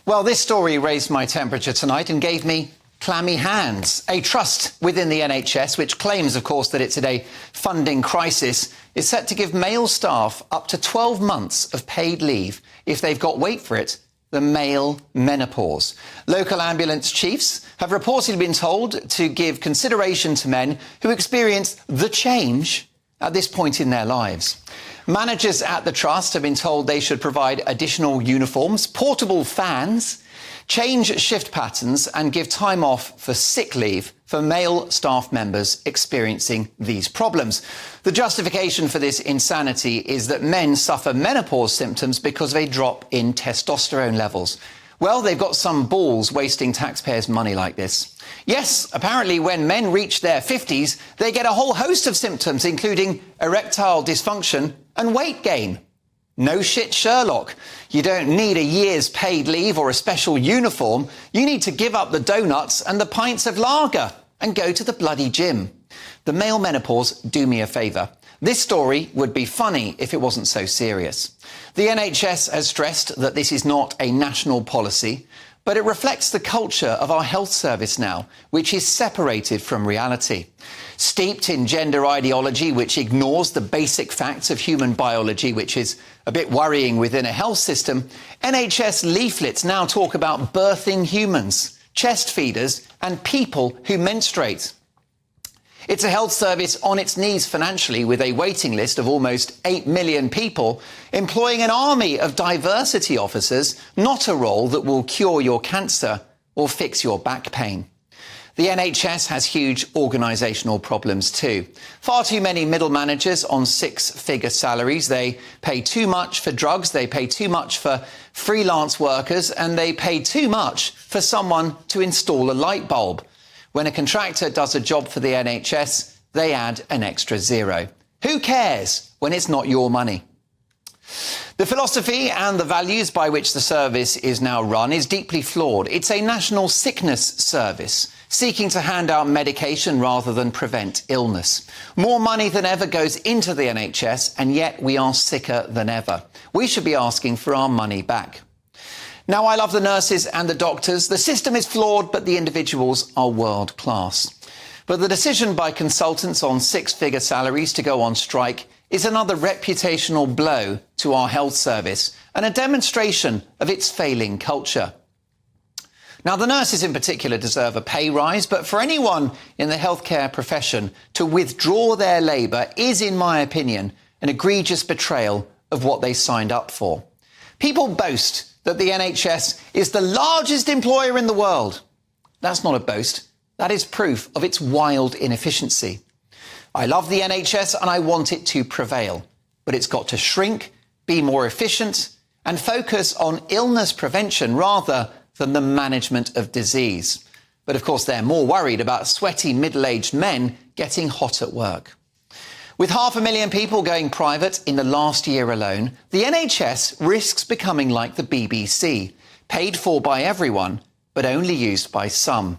Well, this story raised my temperature tonight and gave me clammy hands. A trust within the NHS, which claims, of course, that it's in a funding crisis, is set to give male staff up to 12 months of paid leave if they've got, wait for it, the male menopause. Local ambulance chiefs have reportedly been told to give consideration to men who experience the change at this point in their lives. Managers at the trust have been told they should provide additional uniforms, portable fans, change shift patterns and give time off for sick leave for male staff members experiencing these problems. The justification for this insanity is that men suffer menopause symptoms because of a drop in testosterone levels. Well, they've got some balls wasting taxpayers' money like this. Yes, apparently when men reach their 50s, they get a whole host of symptoms, including erectile dysfunction and weight gain. No shit, Sherlock. You don't need a year's paid leave or a special uniform. You need to give up the donuts and the pints of lager and go to the bloody gym. The male menopause, do me a favour. This story would be funny if it wasn't so serious. The NHS has stressed that this is not a national policy, but it reflects the culture of our health service now, which is separated from reality. Steeped in gender ideology, which ignores the basic facts of human biology, which is a bit worrying within a health system, NHS leaflets now talk about birthing humans, chest feeders and people who menstruate. It's a health service on its knees financially, with a waiting list of almost 8 million people, employing an army of diversity officers, not a role that will cure your cancer or fix your back pain. The NHS has huge organisational problems too. Far too many middle managers on six-figure salaries. They pay too much for drugs, they pay too much for freelance workers, and they pay too much for someone to install a light bulb. When a contractor does a job for the NHS, they add an extra zero. Who cares when it's not your money? The philosophy and the values by which the service is now run is deeply flawed. It's a national sickness service, seeking to hand out medication rather than prevent illness. More money than ever goes into the NHS, and yet we are sicker than ever. We should be asking for our money back. Now, I love the nurses and the doctors. The system is flawed, but the individuals are world class. But the decision by consultants on six-figure salaries to go on strike is another reputational blow to our health service and a demonstration of its failing culture. Now, the nurses in particular deserve a pay rise, but for anyone in the healthcare profession to withdraw their labour is, in my opinion, an egregious betrayal of what they signed up for. People boast that the NHS is the largest employer in the world. That's not a boast. That is proof of its wild inefficiency. I love the NHS and I want it to prevail, but it's got to shrink, be more efficient and focus on illness prevention rather than the management of disease. But of course, they're more worried about sweaty middle-aged men getting hot at work. With 500,000 people going private in the last year alone, the NHS risks becoming like the BBC, paid for by everyone, but only used by some,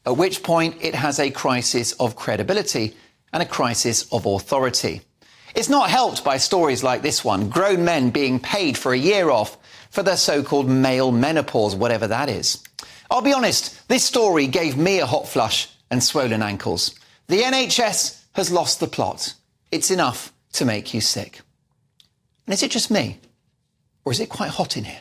at which point it has a crisis of credibility and a crisis of authority. It's not helped by stories like this one, grown men being paid for a year off for their so-called male menopause, whatever that is. I'll be honest, this story gave me a hot flush and swollen ankles. The NHS has lost the plot. It's enough to make you sick. And is it just me? Or is it quite hot in here?